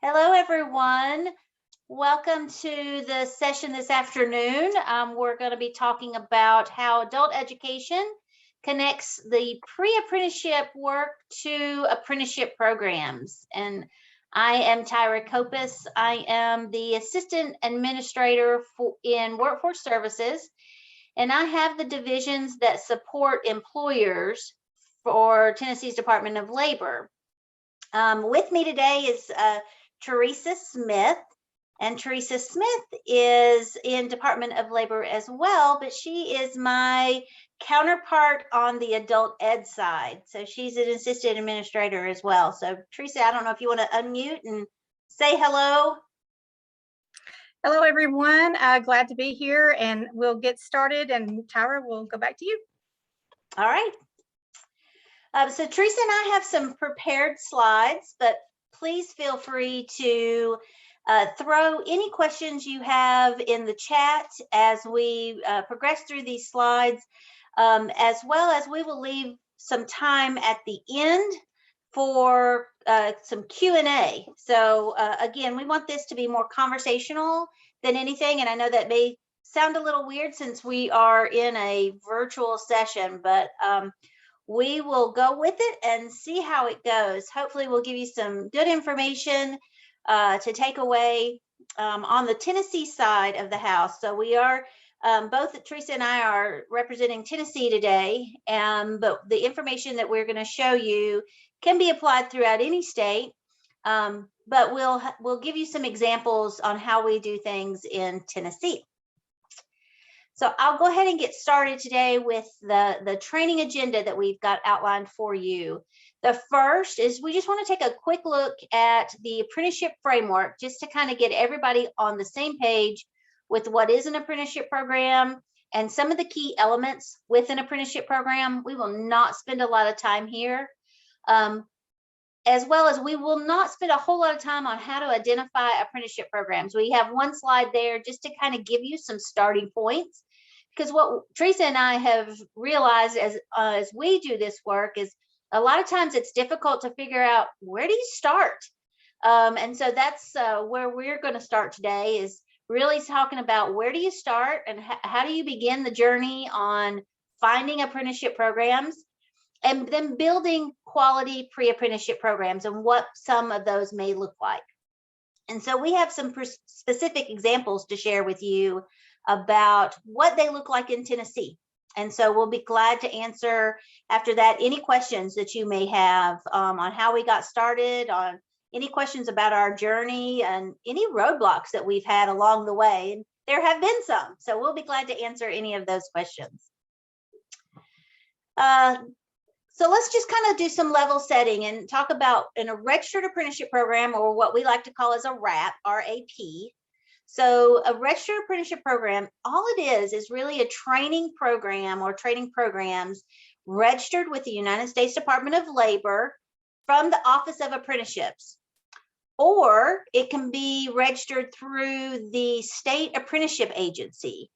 Hello, everyone. Welcome to the session this afternoon. We're going to be talking about how adult education connects the pre-apprenticeship work to apprenticeship programs. And I am Tyra Copas. I am the Assistant Administrator in Workforce Services, and I have the divisions that support employers for Tennessee's Department of Labor. With me today is Teresa Smith, and Teresa Smith is in Department of Labor as well, but she is my counterpart on the adult ed side. So she's an assistant administrator as well. So Teresa, I don't know if you want to unmute and say hello. Hello, everyone. Glad to be here, and we'll get started, and Tyra, we'll go back to you. All right. So Teresa and I have some prepared slides, but please feel free to throw any questions you have in the chat as we progress through these slides, as well as we will leave some time at the end for some Q&A. So again, we want this to be more conversational than anything, and I know that may sound a little weird since we are in a virtual session, but we will go with it and see how it goes. Hopefully we'll give you some good information to take away on the Tennessee side of the house. So we are, both Teresa and I are representing Tennessee today, but the information that we're going to show you can be applied throughout any state, but we'll give you some examples on how we do things in Tennessee. So I'll go ahead and get started today with the training agenda that we've got outlined for you. The first is we just want to take a quick look at the apprenticeship framework just to kind of get everybody on the same page with what is an apprenticeship program and some of the key elements with an apprenticeship program. We will not spend a lot of time here, as well as we will not spend a whole lot of time on how to identify apprenticeship programs. We have one slide there just to kind of give you some starting points. Because what Teresa and I have realized as we do this work is a lot of times it's difficult to figure out where do you start. And so that's where we're going to start today, is really talking about where do you start and how do you begin the journey on finding apprenticeship programs and then building quality pre-apprenticeship programs and what some of those may look like. And so we have some specific examples to share with you about what they look like in Tennessee. And so we'll be glad to answer after that any questions that you may have on how we got started, on any questions about our journey and any roadblocks that we've had along the way. And there have been some, so we'll be glad to answer any of those questions. So let's just kind of do some level setting and talk about in a registered apprenticeship program, or what we like to call as a RAP, R-A-P. So a registered apprenticeship program, all it is really a training program or training programs registered with the United States Department of Labor from the Office of Apprenticeships, or it can be registered through the state apprenticeship agency.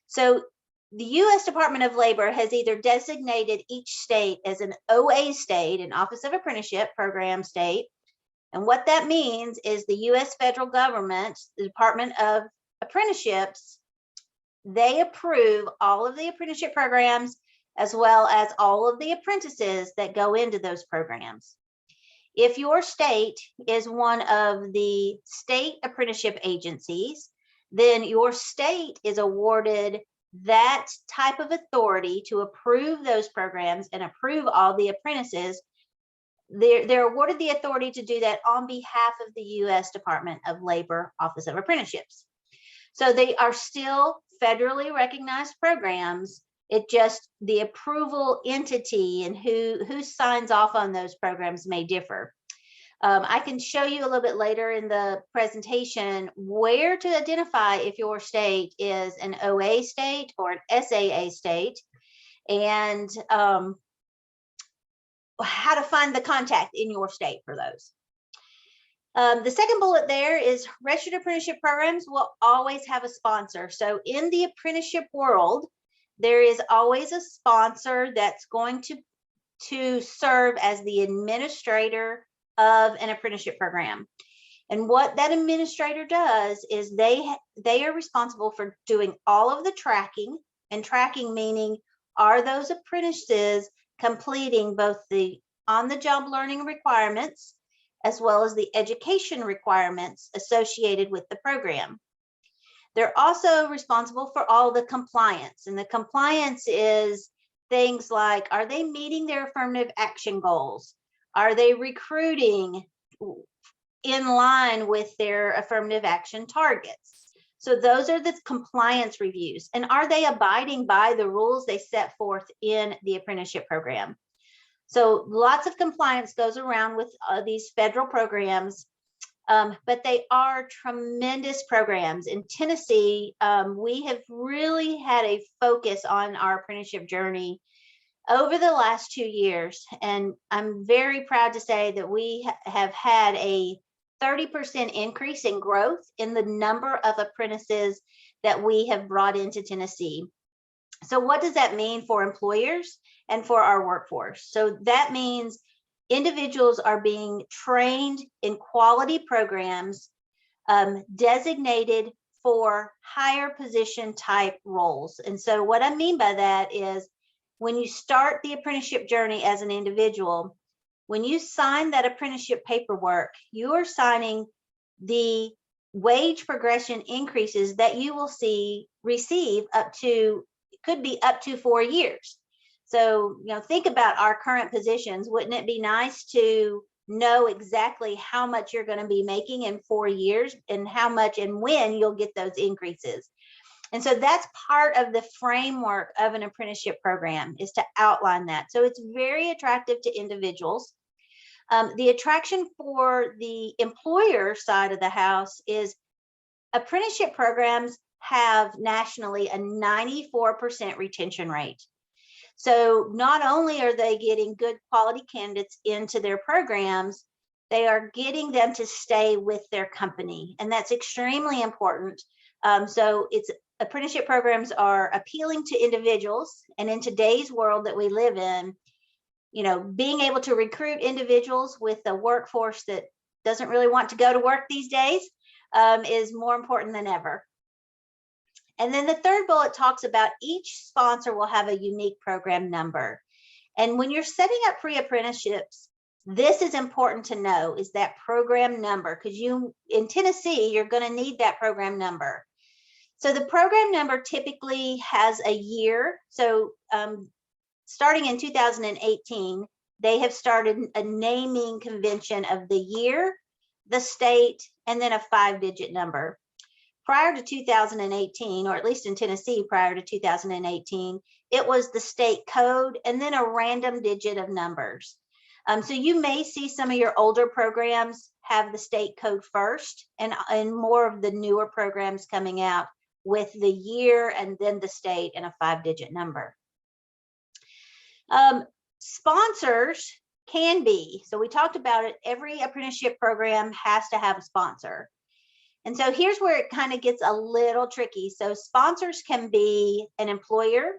So the U.S. Department of Labor has either designated each state as an OA state, an Office of Apprenticeship program state. And what that means is the U.S. federal government, the Department of Apprenticeships, they approve all of the apprenticeship programs as well as all of the apprentices that go into those programs. If your state is one of the state apprenticeship agencies, then your state is awarded that type of authority to approve those programs and approve all the apprentices. They're awarded the authority to do that on behalf of the U.S. Department of Labor Office of Apprenticeships. So they are still federally recognized programs. It just, the approval entity and who signs off on those programs may differ. I can show you a little bit later in the presentation where to identify if your state is an OA state or an SAA state, and how to find the contact in your state for those. The second bullet there is registered apprenticeship programs will always have a sponsor. So in the apprenticeship world, there is always a sponsor that's going to serve as the administrator of an apprenticeship program. And what that administrator does is they are responsible for doing all of the tracking, and tracking meaning, are those apprentices completing both the on-the-job learning requirements as well as the education requirements associated with the program. They're also responsible for all the compliance, and the compliance is things like, are they meeting their affirmative action goals? Are they recruiting in line with their affirmative action targets? So those are the compliance reviews. And are they abiding by the rules they set forth in the apprenticeship program? So lots of compliance goes around with these federal programs, but they are tremendous programs. In Tennessee, we have really had a focus on our apprenticeship journey over the last 2 years. And I'm very proud to say that we have had a 30% increase in growth in the number of apprentices that we have brought into Tennessee. So what does that mean for employers and for our workforce? So that means individuals are being trained in quality programs designated for higher position type roles. And so what I mean by that is, when you start the apprenticeship journey as an individual, when you sign that apprenticeship paperwork, you are signing the wage progression increases that you will receive up to, could be up to 4 years. So, think about our current positions. Wouldn't it be nice to know exactly how much you're going to be making in 4 years, and how much and when you'll get those increases? And so that's part of the framework of an apprenticeship program, is to outline that. So it's very attractive to individuals. The attraction for the employer side of the house is apprenticeship programs have nationally a 94% retention rate. So not only are they getting good quality candidates into their programs, they are getting them to stay with their company. And that's extremely important. So apprenticeship programs are appealing to individuals. And in today's world that we live in, being able to recruit individuals with a workforce that doesn't really want to go to work these days is more important than ever. And then the third bullet talks about each sponsor will have a unique program number. And when you're setting up pre-apprenticeships, this is important to know, is that program number, because in Tennessee, you're going to need that program number. So the program number typically has a year. So starting in 2018, they have started a naming convention of the year, the state, and then a 5-digit number. Prior to 2018, or at least in Tennessee prior to 2018, it was the state code and then a random digit of numbers. So you may see some of your older programs have the state code first, and more of the newer programs coming out with the year and then the state and a 5-digit number. Sponsors can be, so we talked about it, every apprenticeship program has to have a sponsor. And so here's where it kind of gets a little tricky. So sponsors can be an employer,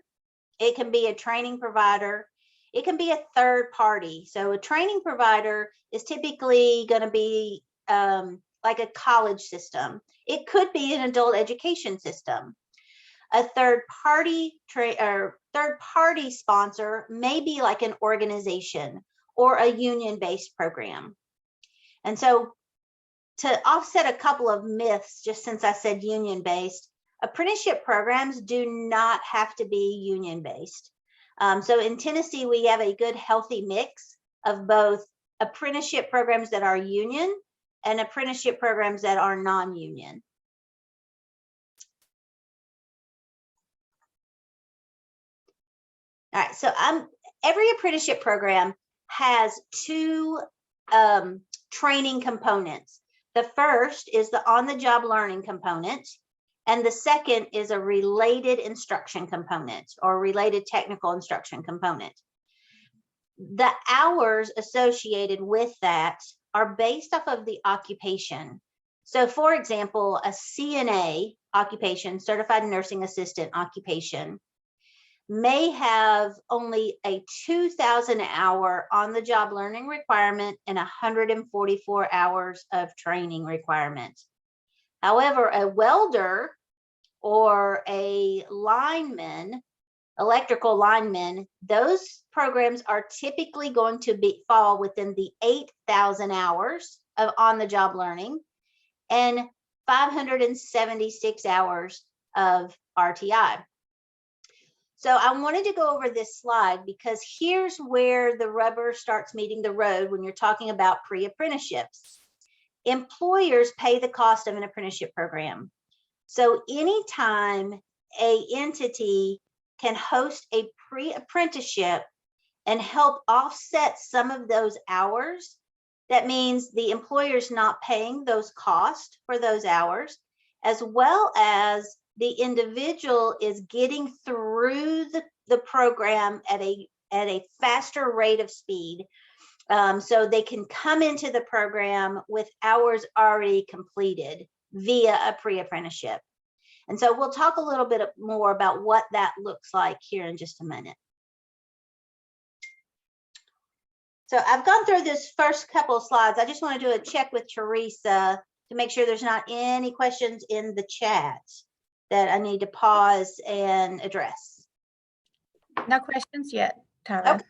it can be a training provider, it can be a third party. So a training provider is typically going to be like a college system. It could be an adult education system. A third party sponsor may be like an organization or a union-based program. And so, to offset a couple of myths, just since I said union-based, apprenticeship programs do not have to be union-based. So in Tennessee, we have a good healthy mix of both apprenticeship programs that are union and apprenticeship programs that are non-union. All right, so every apprenticeship program has two training components. The first is the on-the-job learning component, and the second is a related instruction component or related technical instruction component. The hours associated with that are based off of the occupation. So for example, a CNA occupation, certified nursing assistant occupation, may have only a 2,000 hour on the job learning requirement and 144 hours of training requirement. However, a welder or a lineman, electrical lineman, those programs are typically going to fall within the 8,000 hours of on the job learning and 576 hours of RTI. So I wanted to go over this slide because here's where the rubber starts meeting the road when you're talking about pre-apprenticeships. Employers pay the cost of an apprenticeship program. So anytime an entity can host a pre-apprenticeship and help offset some of those hours, that means the employer's not paying those costs for those hours, as well as the individual is getting through the program at a faster rate of speed. So they can come into the program with hours already completed via a pre-apprenticeship. And so we'll talk a little bit more about what that looks like here in just a minute. So I've gone through this first couple of slides. I just want to do a check with Teresa to make sure there's not any questions in the chat that I need to pause and address. No questions yet, Tyra. Okay.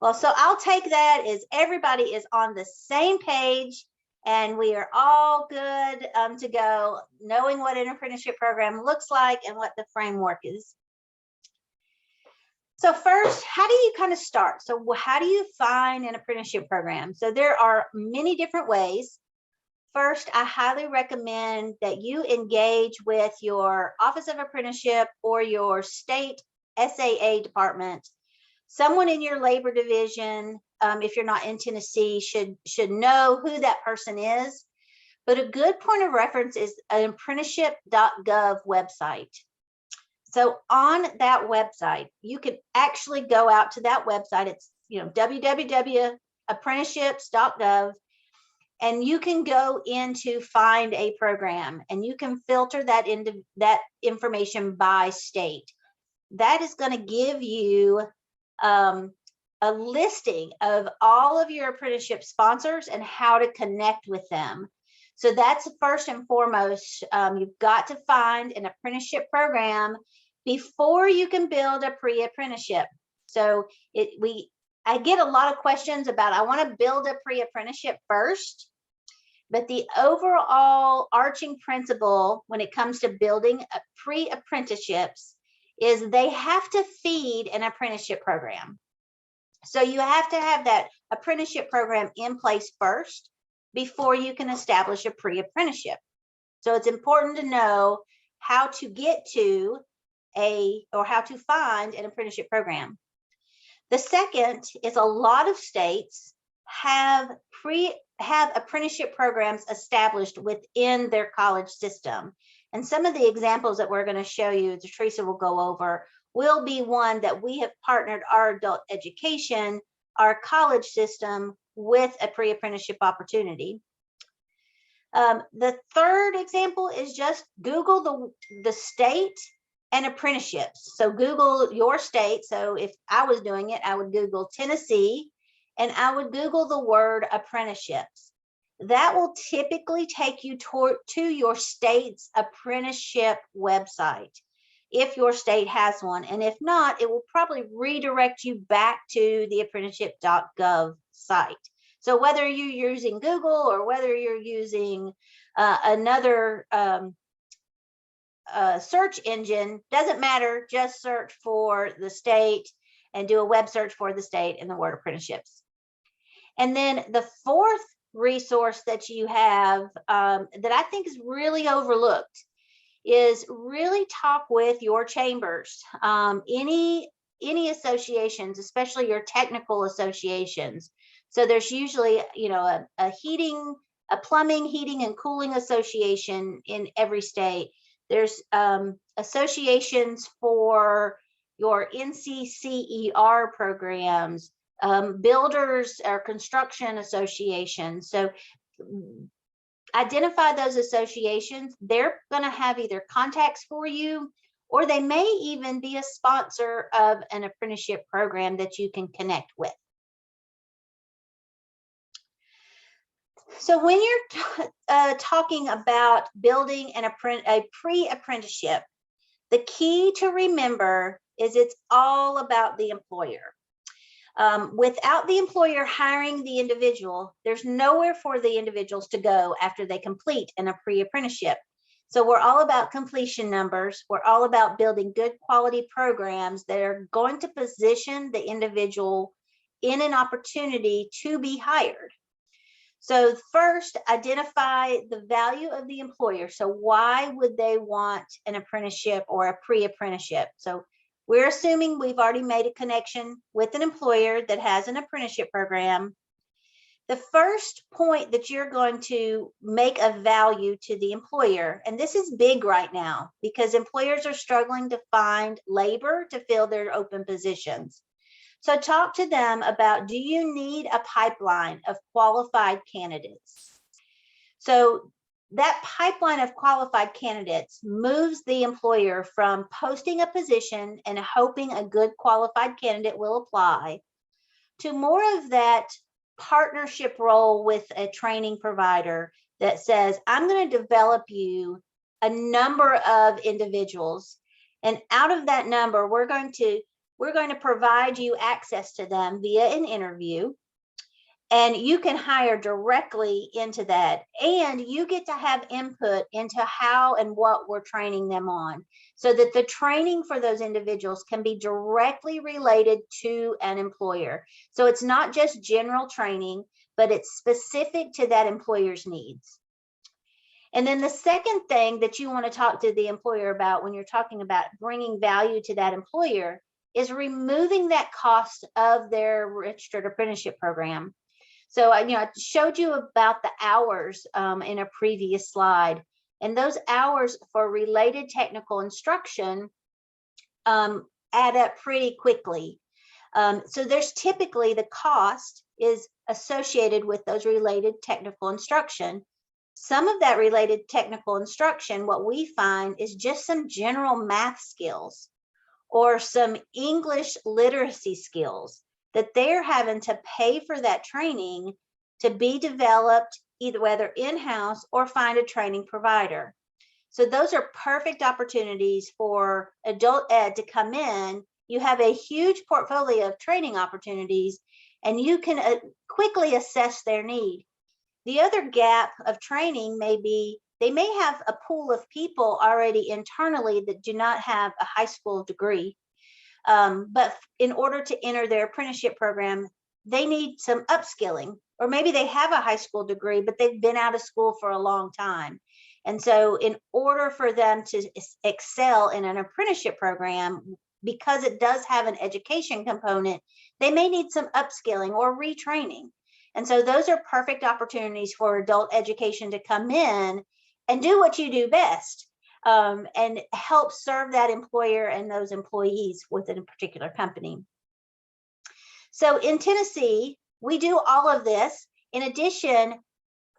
Well, so I'll take that as everybody is on the same page and we are all good to go, knowing what an apprenticeship program looks like and what the framework is. So first, how do you kind of start? So how do you find an apprenticeship program? So there are many different ways. First, I highly recommend that you engage with your Office of Apprenticeship or your state SAA department. Someone in your labor division, if you're not in Tennessee, should know who that person is. But a good point of reference is an apprenticeship.gov website. So on that website, you can actually go out to that website. It's www.apprenticeships.gov, and you can go in to find a program, and you can filter that into that information by state. That is going to give you a listing of all of your apprenticeship sponsors and how to connect with them. So that's first and foremost. You've got to find an apprenticeship program before you can build a pre-apprenticeship. So I get a lot of questions about, I want to build a pre-apprenticeship first, but the overall arching principle when it comes to building a pre-apprenticeships is they have to feed an apprenticeship program. So you have to have that apprenticeship program in place first before you can establish a pre-apprenticeship. So it's important to know how to get to how to find an apprenticeship program. The second is a lot of states have apprenticeship programs established within their college system. And some of the examples that we're going to show you, that Teresa will go over, will be one that we have partnered our adult education, our college system, with a pre-apprenticeship opportunity. The third example is just Google the state and apprenticeships. So Google your state. So if I was doing it, I would Google Tennessee and I would Google the word apprenticeships. That will typically take you to your state's apprenticeship website, if your state has one. And if not, it will probably redirect you back to the apprenticeship.gov site. So whether you're using Google or whether you're using another search engine, doesn't matter, just search for the state and do a web search for the state and the word apprenticeships. And then the fourth resource that you have that I think is really overlooked is really talk with your chambers, any associations, especially your technical associations. So there's usually, a plumbing, heating, and cooling association in every state. There's associations for your NCCER programs, builders or construction associations. So identify those associations. They're going to have either contacts for you or they may even be a sponsor of an apprenticeship program that you can connect with. So when you're talking about building a pre-apprenticeship, the key to remember is it's all about the employer. Without the employer hiring the individual, there's nowhere for the individuals to go after they complete in a pre-apprenticeship. So we're all about completion numbers. We're all about building good quality programs that are going to position the individual in an opportunity to be hired. So first, identify the value of the employer. So why would they want an apprenticeship or a pre-apprenticeship? So we're assuming we've already made a connection with an employer that has an apprenticeship program. The first point that you're going to make a value to the employer, and this is big right now because employers are struggling to find labor to fill their open positions. So talk to them about, do you need a pipeline of qualified candidates? So that pipeline of qualified candidates moves the employer from posting a position and hoping a good qualified candidate will apply to more of that partnership role with a training provider that says, I'm going to develop you a number of individuals, and out of that number, we're going to provide you access to them via an interview, and you can hire directly into that, and you get to have input into how and what we're training them on, so that the training for those individuals can be directly related to an employer. So it's not just general training, but it's specific to that employer's needs. And then the second thing that you want to talk to the employer about when you're talking about bringing value to that employer is removing that cost of their registered apprenticeship program. So I showed you about the hours in a previous slide, and those hours for related technical instruction add up pretty quickly. So there's typically the cost is associated with those related technical instruction. Some of that related technical instruction, what we find is just some general math skills or some English literacy skills that they're having to pay for that training to be developed, either whether in-house or find a training provider. So those are perfect opportunities for adult ed to come in. You have a huge portfolio of training opportunities, and you can quickly assess their need. The other gap of training may be they may have a pool of people already internally that do not have a high school degree. But in order to enter their apprenticeship program, they need some upskilling, or maybe they have a high school degree, but they've been out of school for a long time. And so in order for them to excel in an apprenticeship program, because it does have an education component, they may need some upskilling or retraining. And so those are perfect opportunities for adult education to come in and do what you do best. And help serve that employer and those employees within a particular company. So in Tennessee, we do all of this. In addition,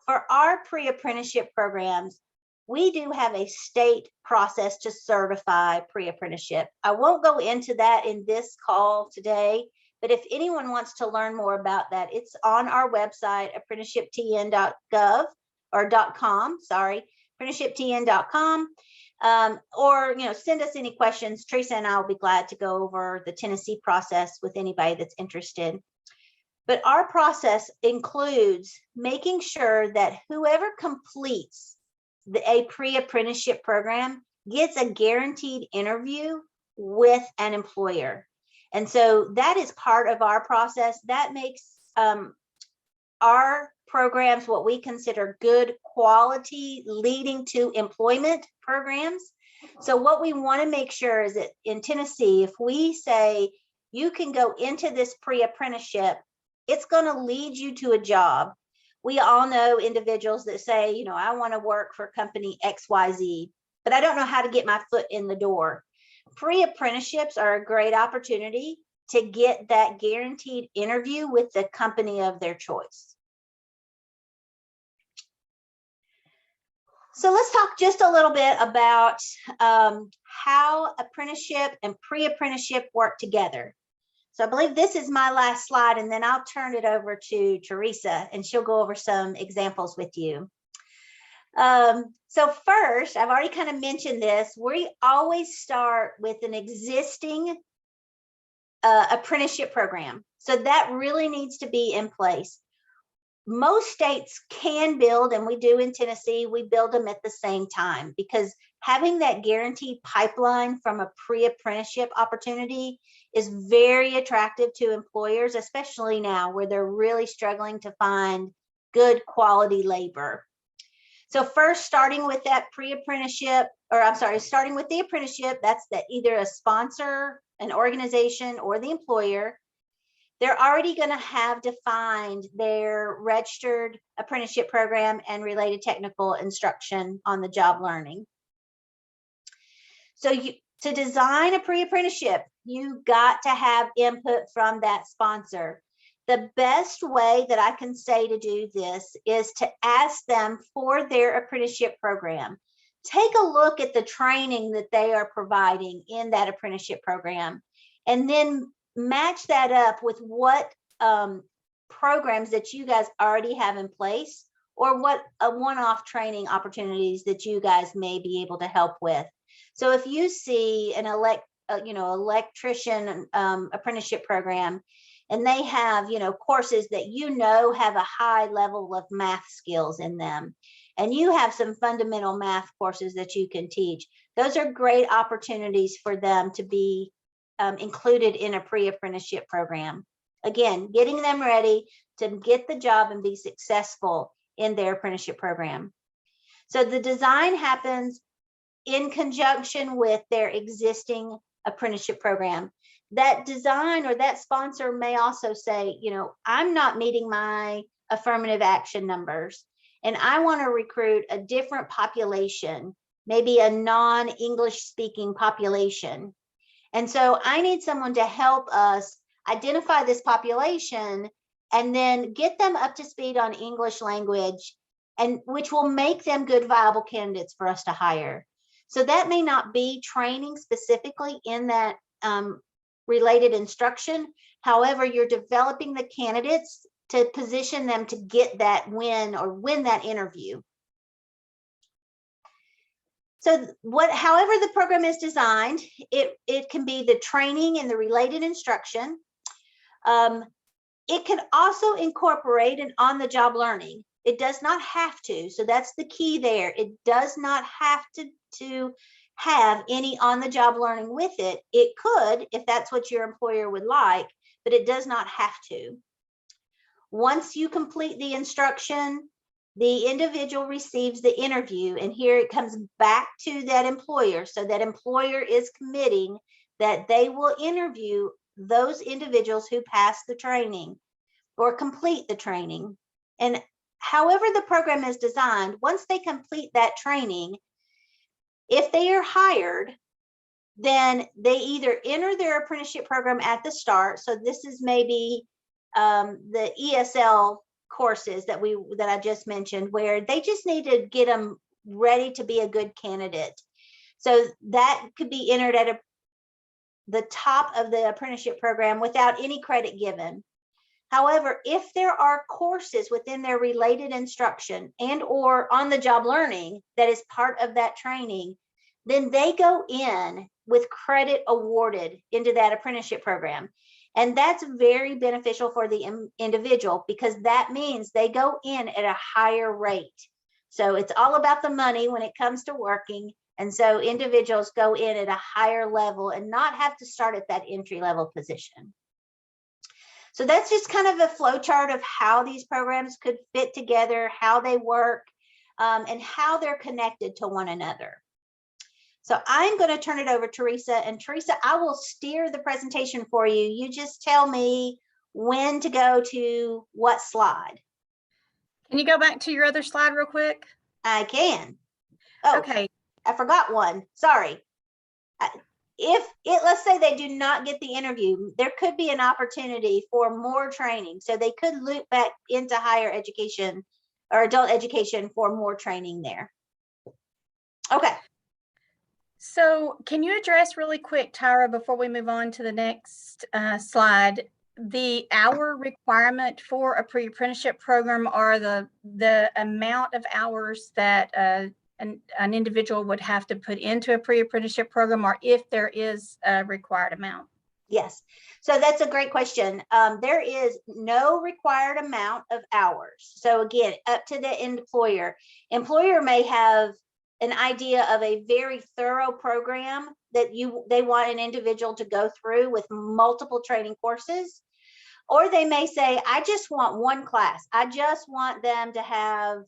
for our pre-apprenticeship programs, we do have a state process to certify pre-apprenticeship. I won't go into that in this call today, but if anyone wants to learn more about that, it's on our website, apprenticeshiptn.gov or .com, sorry, apprenticeshiptn.com. Or send us any questions. Teresa and I will be glad to go over the Tennessee process with anybody that's interested. But our process includes making sure that whoever completes a pre-apprenticeship program gets a guaranteed interview with an employer. And so that is part of our process. That makes our programs what we consider good quality leading to employment programs. So what we want to make sure is that in Tennessee, if we say you can go into this pre-apprenticeship, it's going to lead you to a job. We all know individuals that say, I want to work for company XYZ, but I don't know how to get my foot in the door. Pre-apprenticeships are a great opportunity to get that guaranteed interview with the company of their choice. So let's talk just a little bit about how apprenticeship and pre-apprenticeship work together. So I believe this is my last slide, and then I'll turn it over to Teresa, and she'll go over some examples with you. So first, I've already kind of mentioned this, we always start with an existing apprenticeship program. So that really needs to be in place. Most states can build, and we do in Tennessee, we build them at the same time, because having that guaranteed pipeline from a pre-apprenticeship opportunity is very attractive to employers, especially now where they're really struggling to find good quality labor. So first, starting with that pre-apprenticeship, or I'm sorry, starting with the apprenticeship, that's that either a sponsor, an organization, or the employer. They're already going to have defined their registered apprenticeship program and related technical instruction on the job learning. So to design a pre-apprenticeship, you got to have input from that sponsor. The best way that I can say to do this is to ask them for their apprenticeship program. Take a look at the training that they are providing in that apprenticeship program, and then match that up with what programs that you guys already have in place, or what one-off training opportunities that you guys may be able to help with. So if you see an electrician apprenticeship program, and they have courses that have a high level of math skills in them, and you have some fundamental math courses that you can teach, those are great opportunities for them to be included in a pre-apprenticeship program. Again, getting them ready to get the job and be successful in their apprenticeship program. So the design happens in conjunction with their existing apprenticeship program. That design or that sponsor may also say, I'm not meeting my affirmative action numbers, and I want to recruit a different population, maybe a non-English speaking population. And so I need someone to help us identify this population and then get them up to speed on English language, and which will make them good, viable candidates for us to hire. So that may not be training specifically in that related instruction. However, you're developing the candidates to position them to get that win or win that interview. So however the program is designed, it can be the training and the related instruction. It can also incorporate an on-the-job learning. It does not have to. So that's the key there. It does not have to have any on-the-job learning with it. It could, if that's what your employer would like, but it does not have to. Once you complete the instruction, the individual receives the interview, and here it comes back to that employer. So that employer is committing that they will interview those individuals who pass the training or complete the training. And however the program is designed, once they complete that training, if they are hired, then they either enter their apprenticeship program at the start. So this is maybe the ESL courses that I just mentioned, where they just need to get them ready to be a good candidate. So that could be entered at the top of the apprenticeship program without any credit given. However, if there are courses within their related instruction and or on-the-job learning that is part of that training, then they go in with credit awarded into that apprenticeship program. And that's very beneficial for the individual, because that means they go in at a higher rate. So it's all about the money when it comes to working. And so individuals go in at a higher level and not have to start at that entry-level position. So that's just kind of a flow chart of how these programs could fit together, how they work, and how they're connected to one another. So I'm going to turn it over to Teresa, and Teresa, I will steer the presentation for you. You just tell me when to go to what slide. Can you go back to your other slide real quick? I can. Oh, okay. I forgot one. Sorry. Let's say they do not get the interview, there could be an opportunity for more training. So they could loop back into higher education or adult education for more training there. Okay. So can you address really quick, Tyra, before we move on to the next slide, the hour requirement for a pre-apprenticeship program, or the amount of hours that an individual would have to put into a pre-apprenticeship program, or if there is a required amount? Yes. So that's a great question. There is no required amount of hours. So again, up to the employer. Employer may have an idea of a very thorough program that they want an individual to go through with multiple training courses. Or they may say, I just want one class. I just want them to have,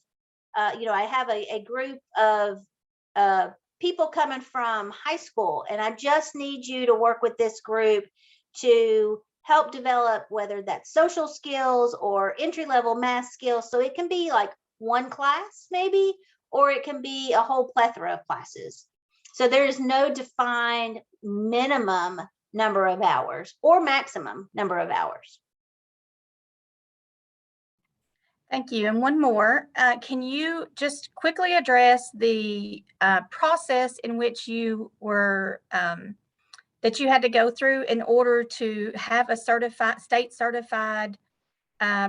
I have a group of people coming from high school, and I just need you to work with this group to help develop, whether that's social skills or entry-level math skills. So it can be like one class maybe, or it can be a whole plethora of classes. So there is no defined minimum number of hours or maximum number of hours. Thank you. And one more, can you just quickly address the process in which you were, that you had to go through in order to have a state certified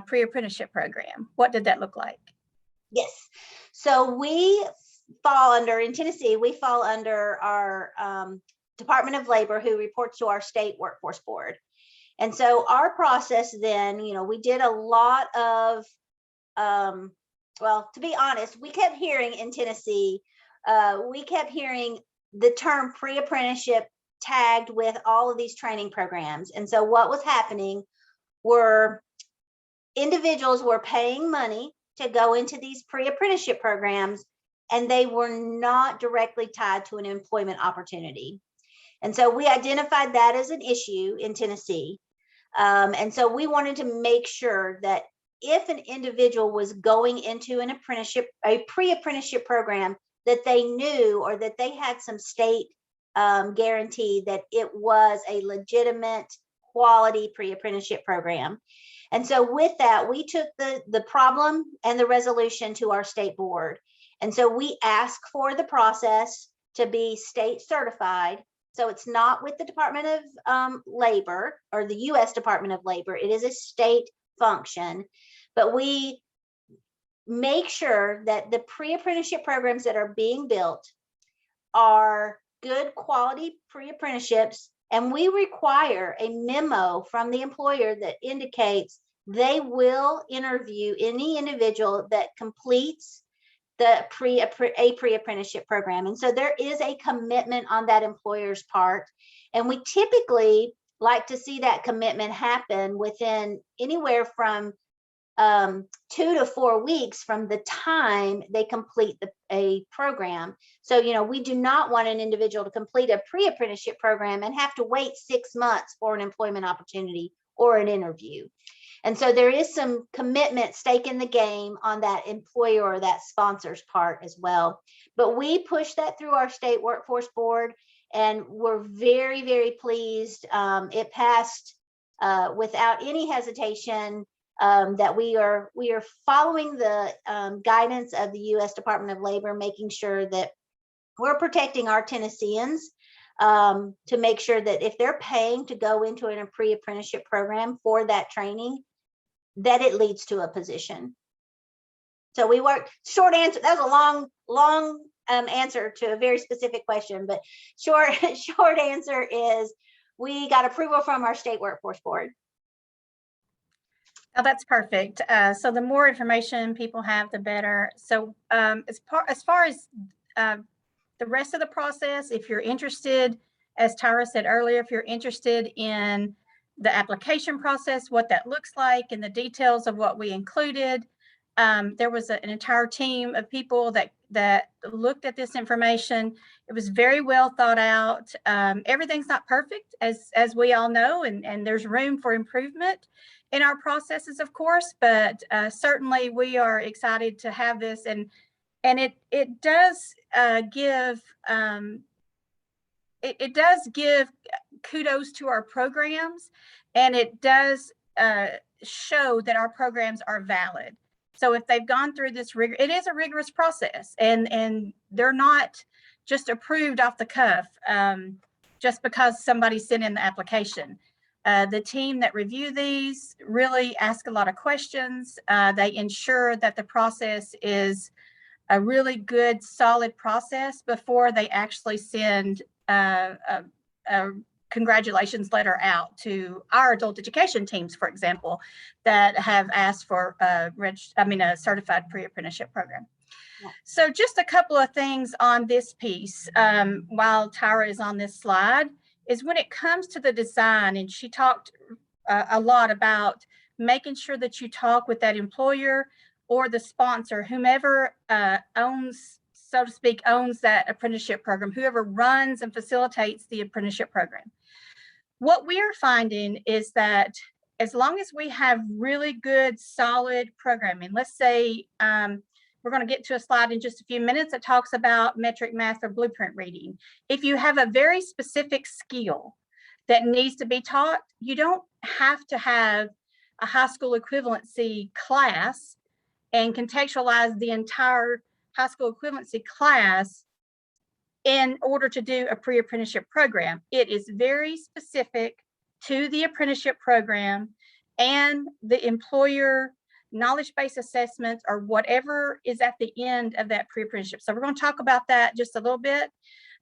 pre-apprenticeship program? What did that look like? Yes. So we fall under, in Tennessee, we fall under our Department of Labor, who reports to our state workforce board. And so our process then, we did a lot of, well, to be honest, we kept hearing in Tennessee, we kept hearing the term pre-apprenticeship tagged with all of these training programs. And so what was happening were individuals were paying money to go into these pre-apprenticeship programs, and they were not directly tied to an employment opportunity. And so we identified that as an issue in Tennessee. And so we wanted to make sure that if an individual was going into an apprenticeship, a pre-apprenticeship program, that they knew, or that they had some state guarantee that it was a legitimate quality pre-apprenticeship program. And so with that, we took the problem and the resolution to our state board. And so we ask for the process to be state certified. So it's not with the Department of Labor or the U.S. Department of Labor. It is a state function. But we make sure that the pre-apprenticeship programs that are being built are good quality pre-apprenticeships. And we require a memo from the employer that indicates they will interview any individual that completes the pre-apprenticeship program. And so there is a commitment on that employer's part. And we typically like to see that commitment happen within anywhere from 2 to 4 weeks from the time they complete a program. So, we do not want an individual to complete a pre-apprenticeship program and have to wait 6 months for an employment opportunity or an interview. And so there is some commitment, stake in the game on that employer or that sponsor's part as well. But we push that through our state workforce board, and we're very, very pleased. It passed without any hesitation. That we are following the guidance of the U.S. Department of Labor, making sure that we're protecting our Tennesseans, to make sure that if they're paying to go into a pre-apprenticeship program for that training, that it leads to a position. So we work, short answer, that was a long answer to a very specific question, but short answer is we got approval from our state workforce board. Oh, that's perfect. So the more information people have, the better. So as far as the rest of the process, if you're interested, as Tyra said earlier, if you're interested in the application process, what that looks like, and the details of what we included, there was an entire team of people that looked at this information. It was very well thought out. Everything's not perfect, as we all know, and there's room for improvement in our processes, of course, but certainly we are excited to have this, and it does give it does give kudos to our programs, and it does show that our programs are valid. So if they've gone through this rigor, it is a rigorous process, and they're not just approved off the cuff just because somebody sent in the application. The team that review these really ask a lot of questions. They ensure that the process is a really good, solid process before they actually send a congratulations letter out to our adult education teams, for example, that have asked for a certified pre-apprenticeship program. Yeah. So just a couple of things on this piece while Tyra is on this slide is when it comes to the design, and she talked a lot about making sure that you talk with that employer or the sponsor, whomever owns, so to speak, owns that apprenticeship program, whoever runs and facilitates the apprenticeship program. What we are finding is that as long as we have really good, solid programming, let's say we're going to get to a slide in just a few minutes that talks about metric math or blueprint reading. If you have a very specific skill that needs to be taught, you don't have to have a high school equivalency class and contextualize the entire high school equivalency class in order to do a pre-apprenticeship program. It is very specific to the apprenticeship program and the employer knowledge-based assessments or whatever is at the end of that pre-apprenticeship. So we're going to talk about that just a little bit.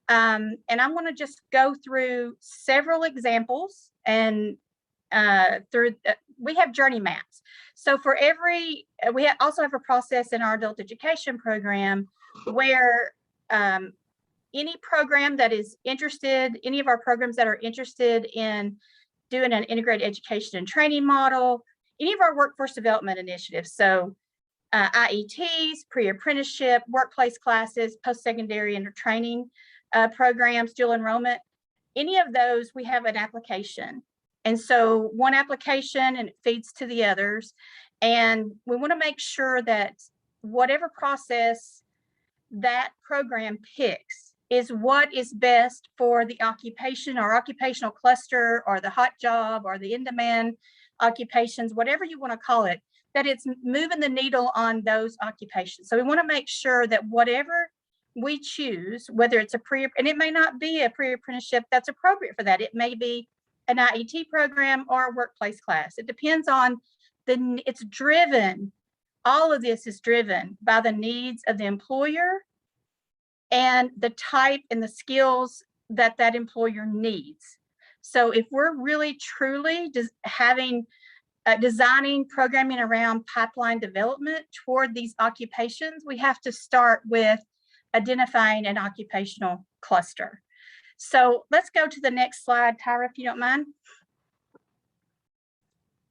And I'm going to just go through several examples and we have journey maps. So for every, we also have a process in our adult education program where any program that is interested, any of our programs that are interested in doing an integrated education and training model, any of our workforce development initiatives, so IETs, pre-apprenticeship, workplace classes, post-secondary and training programs, dual enrollment, any of those, we have an application. And so one application and it feeds to the others. And we want to make sure that whatever process that program picks is what is best for the occupation or occupational cluster or the hot job or the in-demand occupations, whatever you want to call it, that it's moving the needle on those occupations. So we want to make sure that whatever we choose, whether it's and it may not be a pre-apprenticeship that's appropriate for that. It may be an IET program or a workplace class. It depends on it's driven, all of this is driven by the needs of the employer and the type and the skills that that employer needs. So if we're really truly designing programming around pipeline development toward these occupations, we have to start with identifying an occupational cluster. So let's go to the next slide, Tyra, if you don't mind.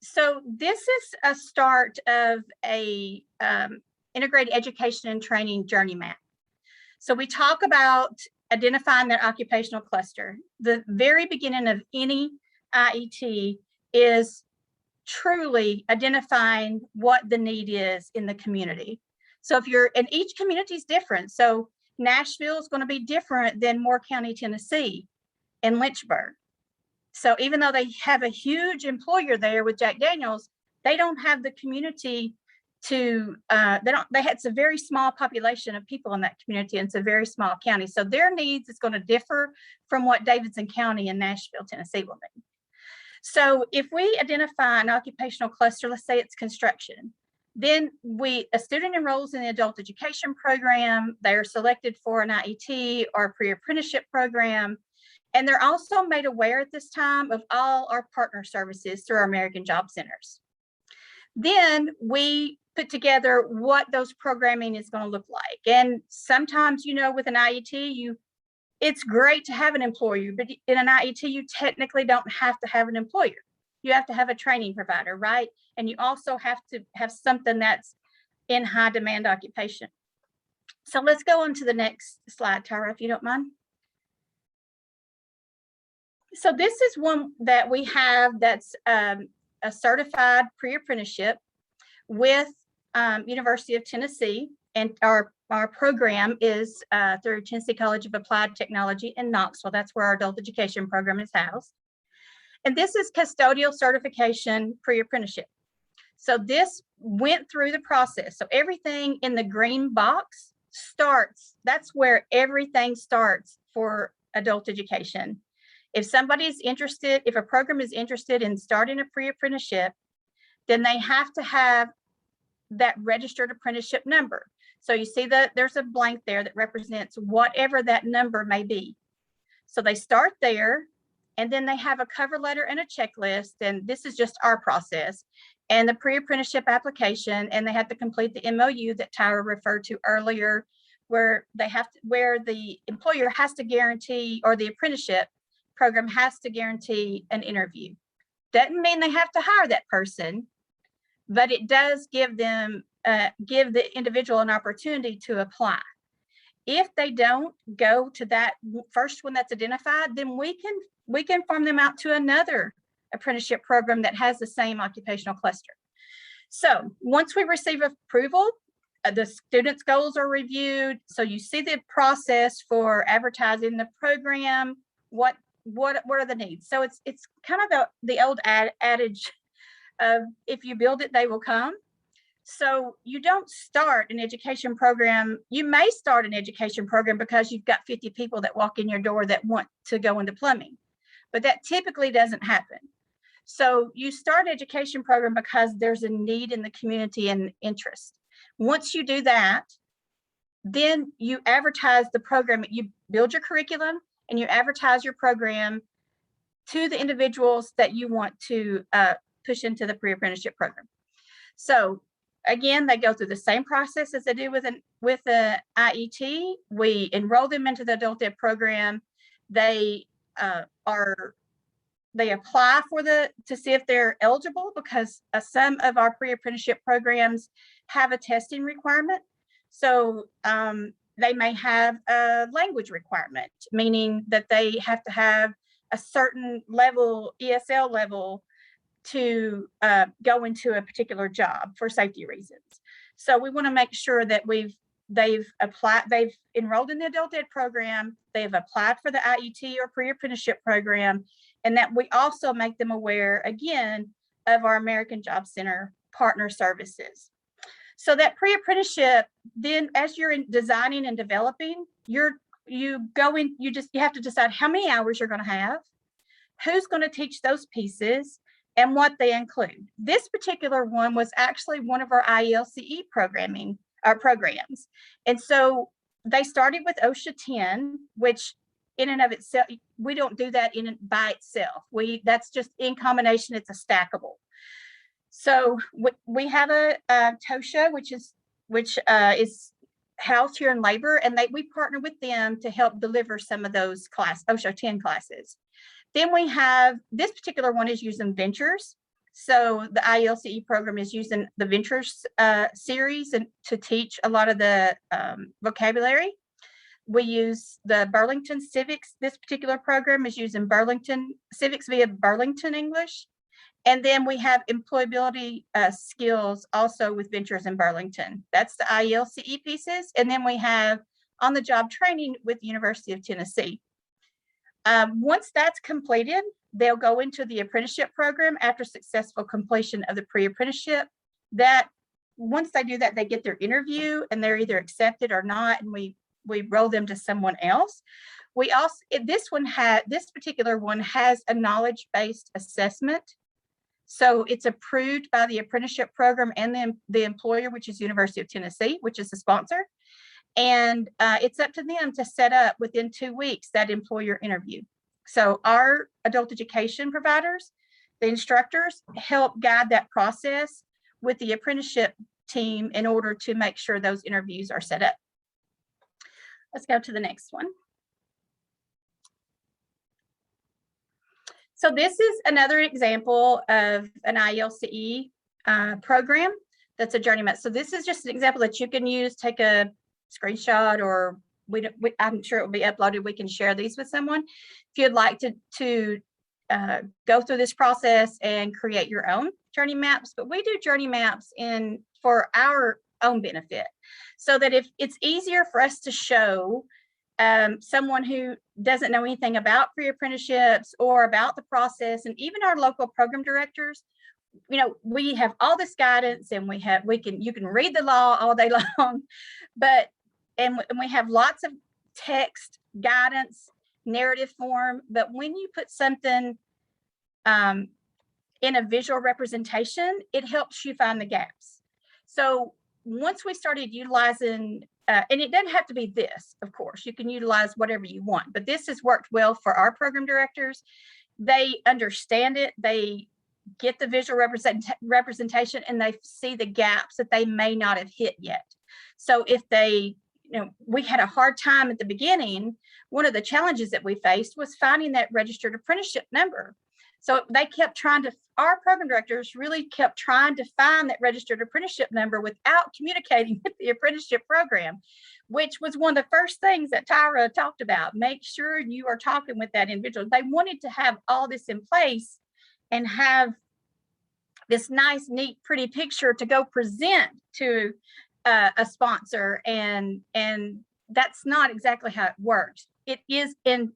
So this is a start of a integrated education and training journey map. So we talk about identifying that occupational cluster. The very beginning of any IET is truly identifying what the need is in the community. So and each community is different. So Nashville is going to be different than Moore County, Tennessee, and Lynchburg. So even though they have a huge employer there with Jack Daniels, they don't have the community to, it's a very small population of people in that community, and it's a very small county. So their needs is going to differ from what Davidson County and Nashville, Tennessee will need. So if we identify an occupational cluster, let's say it's construction, then a student enrolls in the adult education program, they're selected for an IET or a pre-apprenticeship program, and they're also made aware at this time of all our partner services through our American Job Centers. Then we put together what those programming is going to look like. And sometimes, with an IET, it's great to have an employer, but in an IET, you technically don't have to have an employer. You have to have a training provider, right? And you also have to have something that's in high demand occupation. So let's go on to the next slide, Tyra, if you don't mind. So this is one that we have that's a certified pre-apprenticeship with University of Tennessee, and our program is through Tennessee College of Applied Technology in Knoxville. That's where our adult education program is housed. And this is custodial certification pre-apprenticeship. So this went through the process. So everything in the green box starts, that's where everything starts for adult education. If somebody's interested, if a program is interested in starting a pre-apprenticeship, then they have to have that registered apprenticeship number. So you see that there's a blank there that represents whatever that number may be. So they start there, and then they have a cover letter and a checklist, and this is just our process, and the pre-apprenticeship application, and they have to complete the MOU that Tyra referred to earlier, where the employer has to guarantee, or the apprenticeship program has to guarantee an interview. Doesn't mean they have to hire that person, but it does give them, give the individual an opportunity to apply. If they don't go to that first one that's identified, then we can farm them out to another apprenticeship program that has the same occupational cluster. So once we receive approval, the students' goals are reviewed. So you see the process for advertising the program. What are the needs? So it's kind of the old adage of, if you build it, they will come. So you don't start an education program. You may start an education program because you've got 50 people that walk in your door that want to go into plumbing, but that typically doesn't happen. So you start an education program because there's a need in the community and interest. Once you do that, then you advertise the program. You build your curriculum and you advertise your program to the individuals that you want to push into the pre-apprenticeship program. So again, they go through the same process as they do with the IET. We enroll them into the adult ed program. They apply to see if they're eligible, because some of our pre-apprenticeship programs have a testing requirement. So they may have a language requirement, meaning that they have to have a certain level, ESL level, to go into a particular job for safety reasons. So we want to make sure that they've enrolled in the adult ed program, they've applied for the IET or pre-apprenticeship program, and that we also make them aware, again, of our American Job Center partner services. So that pre-apprenticeship, then as you're designing and developing, you have to decide how many hours you're going to have, who's going to teach those pieces, and what they include. This particular one was actually one of our IELCE programs. And so they started with OSHA 10, which in and of itself, we don't do that by itself. That's just in combination, it's a stackable. So we have a TOSHA, which is housed here in labor, and we partner with them to help deliver some of those OSHA 10 classes. Then we have, this particular one is using Ventures. So the IELCE program is using the Ventures series and to teach a lot of the vocabulary. We use the Burlington Civics. This particular program is using Burlington Civics via Burlington English. And then we have employability skills also with Ventures in Burlington. That's the IELCE pieces. And then we have on-the-job training with the University of Tennessee. Once that's completed, they'll go into the apprenticeship program after successful completion of the pre-apprenticeship. That once they do that, they get their interview and they're either accepted or not, and we roll them to someone else. We also, this particular one has a knowledge-based assessment. So it's approved by the apprenticeship program and then the employer, which is University of Tennessee, which is the sponsor. And it's up to them to set up within 2 weeks that employer interview. So our adult education providers, the instructors, help guide that process with the apprenticeship team in order to make sure those interviews are set up. Let's go to the next one. So this is another example of an IELCE program that's a journey map. So this is just an example that you can use, take a screenshot, or I'm sure it will be uploaded. We can share these with someone. If you'd like to go through this process and create your own journey maps, but we do journey maps for our own benefit, so that if it's easier for us to show someone who doesn't know anything about pre-apprenticeships or about the process, and even our local program directors, we have all this guidance, and you can read the law all day long, but we have lots of text guidance, narrative form, but when you put something in a visual representation, it helps you find the gaps. So once we started utilizing, and it doesn't have to be this, of course, you can utilize whatever you want, but this has worked well for our program directors. They understand it, they get the visual representation, and they see the gaps that they may not have hit yet. So if they, we had a hard time at the beginning. One of the challenges that we faced was finding that registered apprenticeship number. So they kept trying to, our program directors really kept trying to find that registered apprenticeship number without communicating with the apprenticeship program, which was one of the first things that Tyra talked about. Make sure you are talking with that individual. They wanted to have all this in place and have this nice, neat, pretty picture to go present to a sponsor. And that's not exactly how it works. It is in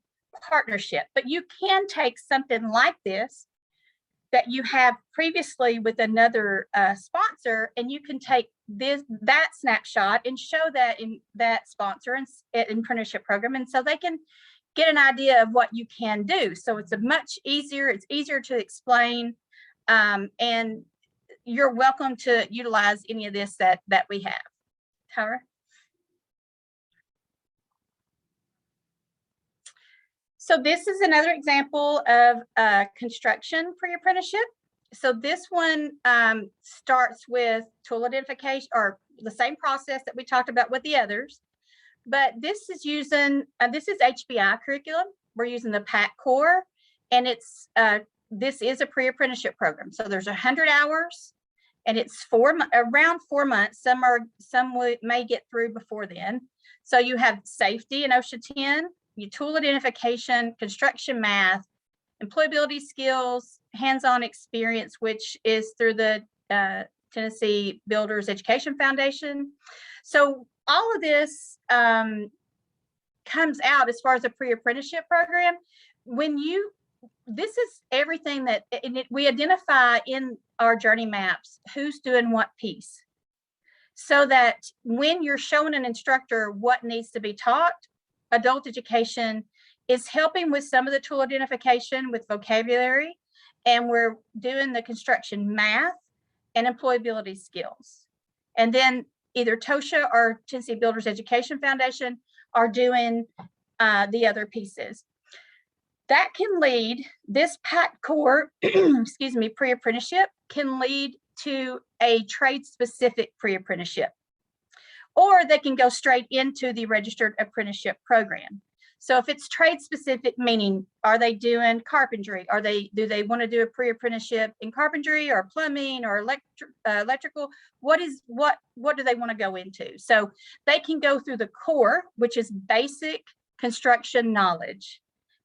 partnership, but you can take something like this that you have previously with another sponsor, and you can take that snapshot and show that in that sponsor and apprenticeship program, and so they can get an idea of what you can do. So it's it's easier to explain, and you're welcome to utilize any of this that we have. Tyra? So this is another example of construction pre-apprenticeship. So this one starts with tool identification, or the same process that we talked about with the others, but this is using, this is HBI curriculum. We're using the PAC core, and this is a pre-apprenticeship program. So there's 100 hours, and it's around 4 months. Some may get through before then. So you have safety in OSHA 10, your tool identification, construction math, employability skills, hands-on experience, which is through the Tennessee Builders Education Foundation. So all of this comes out as far as a pre-apprenticeship program. This is everything that we identify in our journey maps, who's doing what piece, so that when you're showing an instructor what needs to be taught, adult education is helping with some of the tool identification with vocabulary, and we're doing the construction math and employability skills. And then either TOSHA or Tennessee Builders Education Foundation are doing the other pieces. That can lead, this PAC core, excuse me, pre-apprenticeship can lead to a trade-specific pre-apprenticeship, or they can go straight into the registered apprenticeship program. So if it's trade-specific, meaning are they doing carpentry? Do they want to do a pre-apprenticeship in carpentry or plumbing or electrical? What do they want to go into? So they can go through the core, which is basic construction knowledge,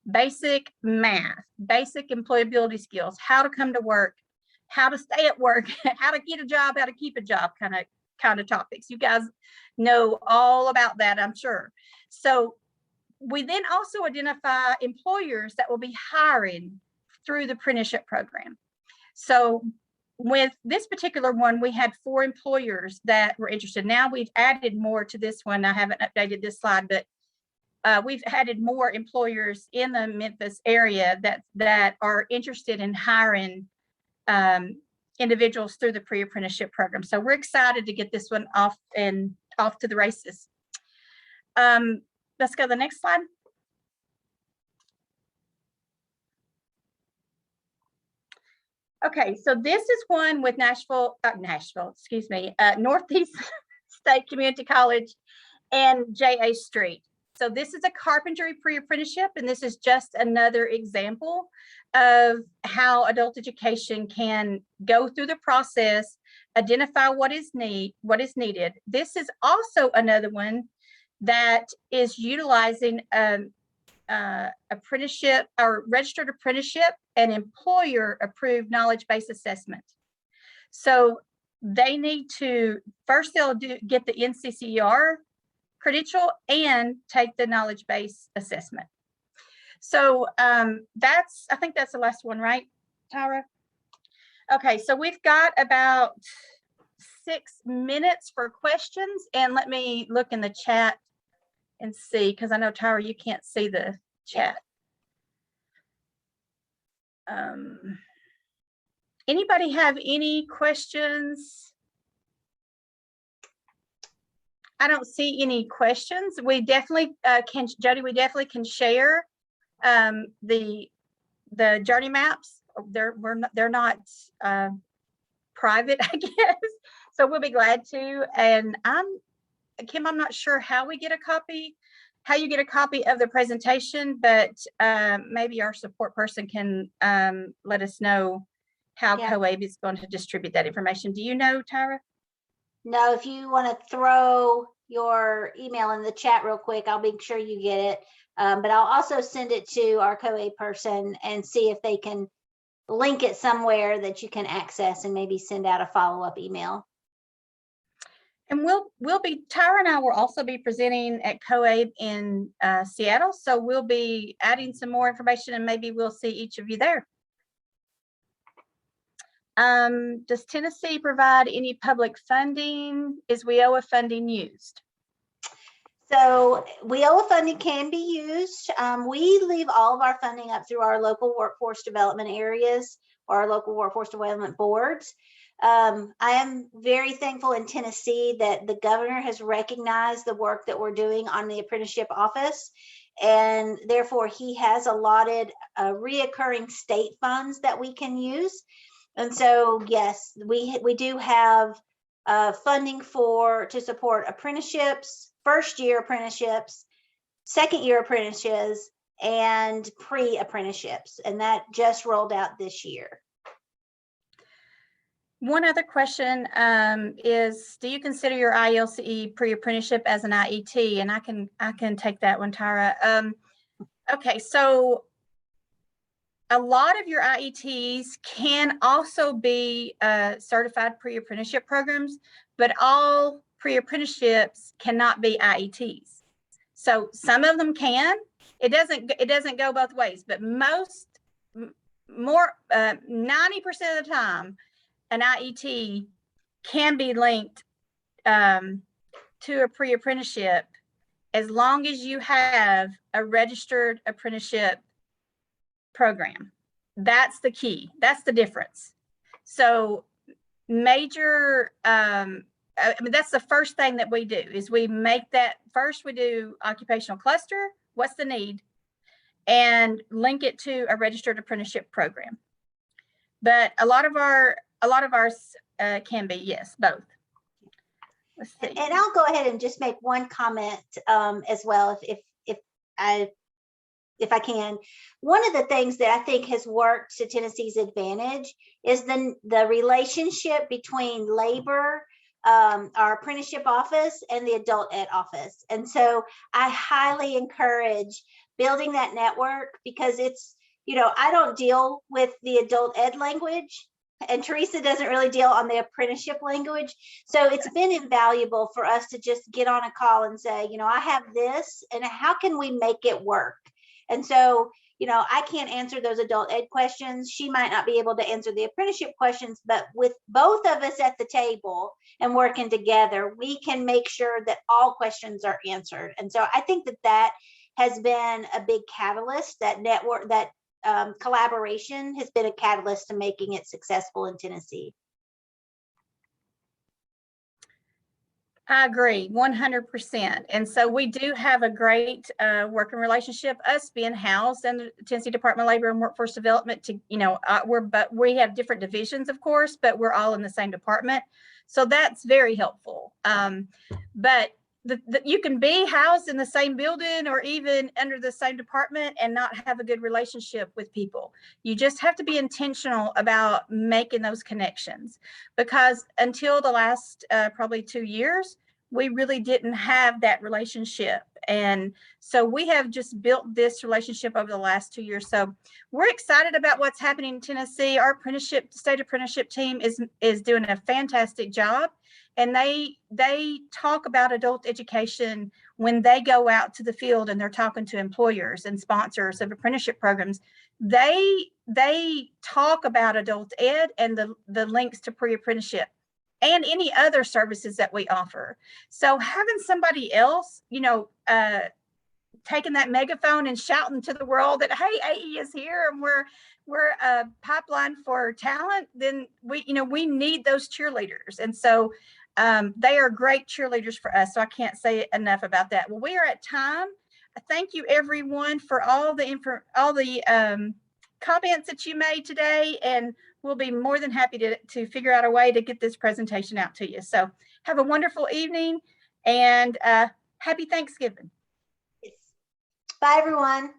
basic math, basic employability skills, how to come to work, how to stay at work, how to get a job, how to keep a job, kind of topics. You guys know all about that, I'm sure. So we then also identify employers that will be hiring through the apprenticeship program. So with this particular one, we had 4 employers that were interested. Now we've added more to this one. I haven't updated this slide, but we've added more employers in the Memphis area that are interested in hiring individuals through the pre-apprenticeship program. So we're excited to get this one off to the races. Let's go to the next slide. Okay, so this is one with Northeast State Community College and J.A. Street. So this is a carpentry pre-apprenticeship, and this is just another example of how adult education can go through the process, identify what is needed. This is also another one that is utilizing apprenticeship or registered apprenticeship and employer approved knowledge-based assessment. So they need to, first they'll get the NCCER credential and take the knowledge-based assessment. So I think that's the last one, right, Tyra? Okay, so we've got about 6 minutes for questions, and let me look in the chat and see, because I know, Tyra, you can't see the chat. Anybody have any questions? I don't see any questions. We definitely can, Jody, we definitely can share the journey maps. They're not private, I guess. So we'll be glad to. And Kim, I'm not sure how you get a copy of the presentation, but maybe our support person can let us know how Coap is going to distribute that information. Do you know, Tyra? No, if you want to throw your email in the chat real quick, I'll make sure you get it. But I'll also send it to our Coap person and see if they can link it somewhere that you can access and maybe send out a follow-up email. And Tyra and I will also be presenting at Coap in Seattle. So we'll be adding some more information, and maybe we'll see each of you there. Does Tennessee provide any public funding? Is WIOA funding used? So WIOA funding can be used. We leave all of our funding up through our local workforce development areas or our local workforce development boards. I am very thankful in Tennessee that the governor has recognized the work that we're doing on the apprenticeship office, and therefore he has allotted reoccurring state funds that we can use. And so, yes, we do have funding to support apprenticeships, first-year apprenticeships, second-year apprenticeships, and pre-apprenticeships, and that just rolled out this year. One other question is, do you consider your ILCE pre-apprenticeship as an IET? And I can take that one, Tyra. Okay, so a lot of your IETs can also be certified pre-apprenticeship programs, but all pre-apprenticeships cannot be IETs. So some of them can. It doesn't go both ways, but 90% of the time, an IET can be linked to a pre-apprenticeship as long as you have a registered apprenticeship program. That's the key. That's the difference. So major, that's the first thing that we do is we make that first. We do occupational cluster. What's the need? And link it to a registered apprenticeship program. But a lot of ours can be, yes, both. Let's see. And I'll go ahead and just make one comment as well, if I can. One of the things that I think has worked to Tennessee's advantage is the relationship between labor, our apprenticeship office, and the adult ed office. And so I highly encourage building that network, because it's, I don't deal with the adult ed language, and Teresa doesn't really deal on the apprenticeship language. So it's been invaluable for us to just get on a call and say, I have this, and how can we make it work? And so, I can't answer those adult ed questions. She might not be able to answer the apprenticeship questions, but with both of us at the table and working together, we can make sure that all questions are answered. And so I think that has been a big catalyst. That network, that collaboration has been a catalyst to making it successful in Tennessee. I agree 100%. And so we do have a great working relationship, us being housed in the Tennessee Department of Labor and Workforce Development. We have different divisions, of course, but we're all in the same department. So that's very helpful. But you can be housed in the same building or even under the same department and not have a good relationship with people. You just have to be intentional about making those connections, because until the last probably 2 years, we really didn't have that relationship. And so we have just built this relationship over the last 2 years. So we're excited about what's happening in Tennessee. Our state apprenticeship team is doing a fantastic job. And they talk about adult education when they go out to the field and they're talking to employers and sponsors of apprenticeship programs. They talk about adult ed and the links to pre-apprenticeship and any other services that we offer. So having somebody else, taking that megaphone and shouting to the world that, hey, AE is here and we're a pipeline for talent, then we need those cheerleaders. And so they are great cheerleaders for us. So I can't say enough about that. Well, we are at time. Thank you everyone for all the comments that you made today, and we'll be more than happy to figure out a way to get this presentation out to you. So have a wonderful evening and happy Thanksgiving. Bye, everyone.